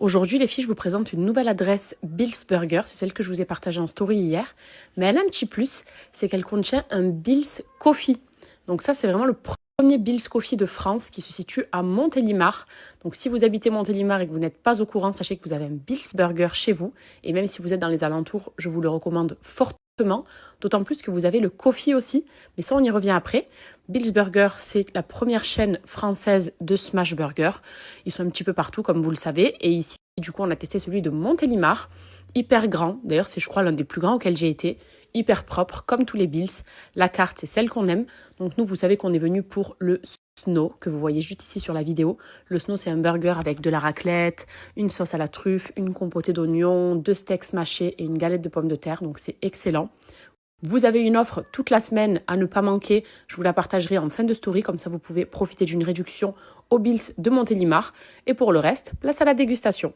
Aujourd'hui, les filles, je vous présente une nouvelle adresse Bill's Burger. C'est celle que je vous ai partagée en story hier. Mais elle a un petit plus, c'est qu'elle contient un Bill's Coffee. Donc ça, c'est vraiment le premier Bill's Coffee de France qui se situe à Montélimar. Donc si vous habitez Montélimar et que vous n'êtes pas au courant, sachez que vous avez un Bill's Burger chez vous. Et même si vous êtes dans les alentours, je vous le recommande fortement. D'autant plus que vous avez le coffee aussi. Mais ça, on y revient après. Bill's Burger, c'est la première chaîne française de smash burger. Ils sont un petit peu partout, comme vous le savez. Et ici, du coup, on a testé celui de Montélimar. Hyper grand. D'ailleurs, c'est, je crois, l'un des plus grands auxquels j'ai été. Hyper propre, comme tous les Bill's. La carte, c'est celle qu'on aime. Donc nous, vous savez qu'on est venu pour le Snow, que vous voyez juste ici sur la vidéo. Le Snow, c'est un burger avec de la raclette, une sauce à la truffe, une compotée d'oignons, 2 steaks smashés et une galette de pommes de terre. Donc c'est excellent. Vous avez une offre toute la semaine à ne pas manquer. Je vous la partagerai en fin de story. Comme ça, vous pouvez profiter d'une réduction au Bill's de Montélimar. Et pour le reste, place à la dégustation.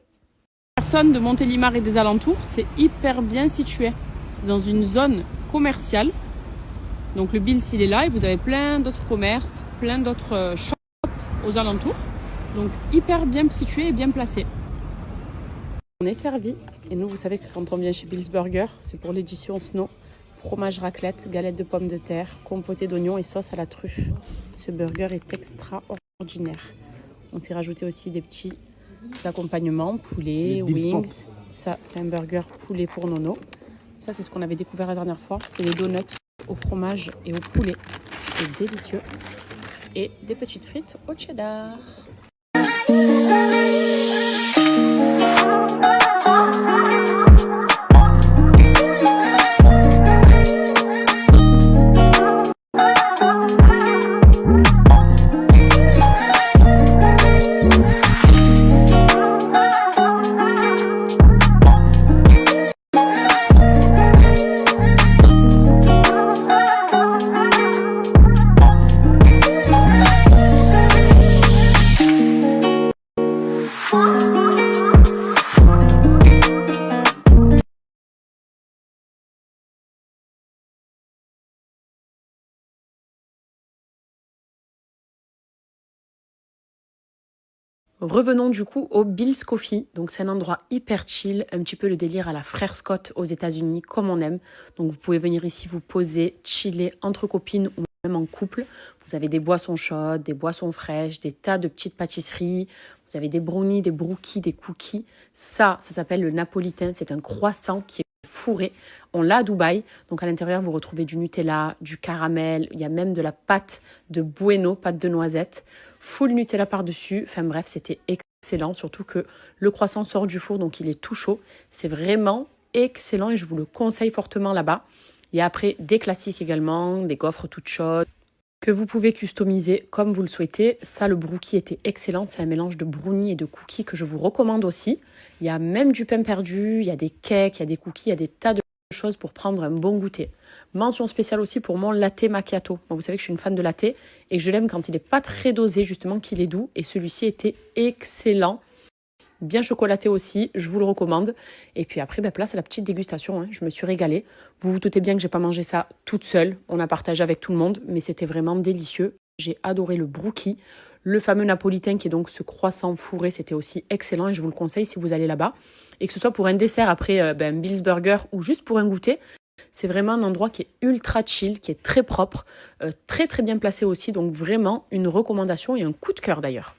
Personne de Montélimar et des alentours, c'est hyper bien situé. C'est dans une zone commerciale. Donc le Bill's, il est là et vous avez plein d'autres commerces, plein d'autres shops aux alentours. Donc hyper bien situé et bien placé. On est servi. Et nous, vous savez que quand on vient chez Bill's Burger, c'est pour l'édition Snow. Fromage raclette, galette de pommes de terre, compotée d'oignons et sauce à la truffe. Ce burger est extraordinaire. On s'est rajouté aussi des petits accompagnements, poulet, wings. Ça, c'est un burger poulet pour Nono. Ça, c'est ce qu'on avait découvert la dernière fois. C'est les donuts au fromage et au poulet. C'est délicieux. Et des petites frites au cheddar. Revenons du coup au Bill's Coffee. Donc c'est un endroit hyper chill, un petit peu le délire à la Frère Scott aux États-Unis, comme on aime. Donc vous pouvez venir ici vous poser, chiller entre copines ou même en couple. Vous avez des boissons chaudes, des boissons fraîches, des tas de petites pâtisseries. Vous avez des brownies, des brookies, des cookies. Ça s'appelle le napolitain. C'est un croissant qui est fourré. On l'a à Dubaï. Donc à l'intérieur, vous retrouvez du Nutella, du caramel. Il y a même de la pâte de Bueno, pâte de noisette. Full Nutella par-dessus. Enfin bref, c'était excellent. Surtout que le croissant sort du four, donc il est tout chaud. C'est vraiment excellent et je vous le conseille fortement là-bas. Il y a après des classiques également, des gaufres toutes chaudes que vous pouvez customiser comme vous le souhaitez. Ça, le brookie était excellent. C'est un mélange de brownie et de cookies que je vous recommande aussi. Il y a même du pain perdu, il y a des cakes, il y a des cookies, il y a des tas de choses pour prendre un bon goûter. Mention spéciale aussi pour mon latte macchiato. Bon, vous savez que je suis une fan de latte et que je l'aime quand il n'est pas très dosé, justement, qu'il est doux. Et celui-ci était excellent. Bien chocolaté aussi, je vous le recommande. Et puis après, place à la petite dégustation. Hein. Je me suis régalée. Vous vous doutez bien que je n'ai pas mangé ça toute seule. On a partagé avec tout le monde, mais c'était vraiment délicieux. J'ai adoré le brookie. Le fameux napolitain qui est donc ce croissant fourré, c'était aussi excellent et je vous le conseille si vous allez là-bas. Et que ce soit pour un dessert après un Bill's Burger ou juste pour un goûter, c'est vraiment un endroit qui est ultra chill, qui est très propre, très très bien placé aussi. Donc vraiment une recommandation et un coup de cœur d'ailleurs.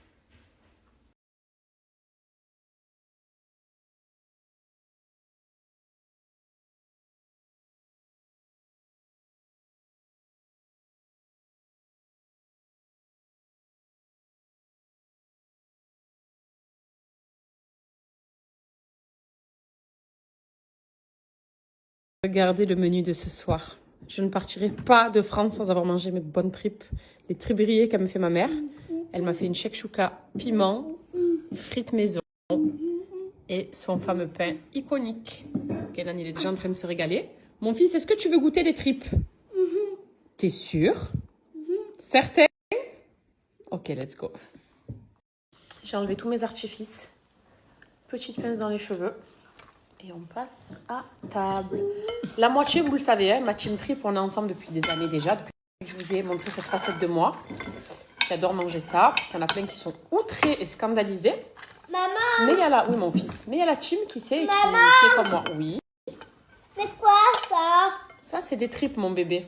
Regardez le menu de ce soir. Je ne partirai pas de France sans avoir mangé mes bonnes tripes. Les tripes grillées qu'a me fait ma mère. Elle m'a fait une shakshuka piment, frites maison et son fameux pain iconique. Kenan, il est déjà en train de se régaler. Mon fils, est-ce que tu veux goûter les tripes? T'es sûr? Certain? Ok, let's go. J'ai enlevé tous mes artifices. Petite pince dans les cheveux. Et on passe à table. La moitié, vous le savez, hein, ma team trip, on est ensemble depuis des années déjà. Depuis que je vous ai montré cette facette de moi. J'adore manger ça, parce qu'il y en a plein qui sont outrés et scandalisés. Maman, Mais il y a la... Oui, mon fils. Mais il y a la team qui sait et qui est comme moi. Oui. C'est quoi ça? Ça, c'est des tripes, mon bébé.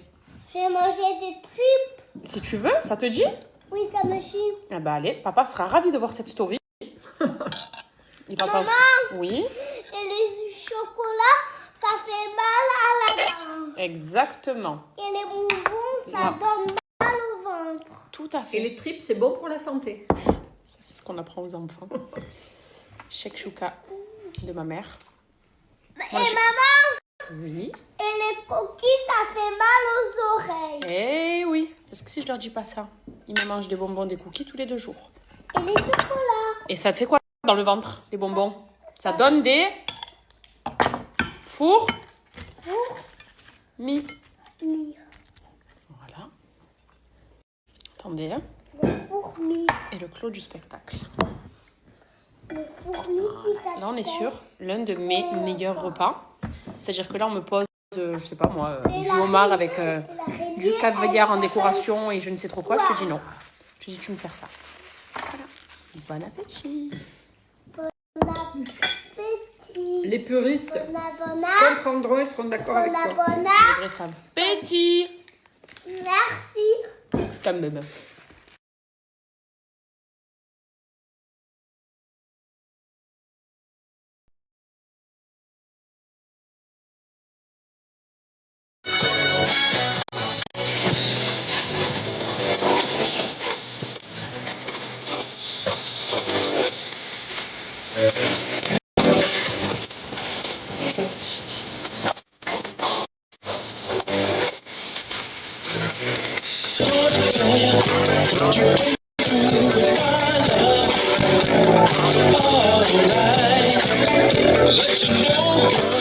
J'ai mangé des tripes. Si tu veux, ça te dit? Oui, ça me chie. Ah bah allez, papa sera ravi de voir cette story. Il va Maman. penser... Oui. Et les chocolats, ça fait mal à la dent. Exactement. Et les bonbons, ça donne mal au ventre. Tout à fait. Et les tripes, c'est bon pour la santé. Ça, c'est ce qu'on apprend aux enfants. Shakshuka de ma mère. Moi, Maman, Oui. et les coquilles, ça fait mal aux oreilles. Eh oui. Parce que si je leur dis pas ça, ils me mangent des bonbons, des cookies tous les 2 jours. Et les chocolats. Et ça te fait quoi dans le ventre, les bonbons? Ça donne des... Four. Mi. Voilà. Attendez, hein. Les fourmis. Et le clos du spectacle. Les fourmis qui s'appellent. Là, on est sur l'un de mes meilleurs repas. C'est-à-dire que là, on me pose, je sais pas moi, du homard avec du caviar en décoration et je ne sais trop quoi. Je te dis non. Je te dis, tu me sers ça. Voilà. Bon appétit. Bon appétit. Les puristes Bon comprendront, ils seront d'accord avec toi. Le vrai savent. Appétit. Merci. Je t'aime, bébé. Let you know.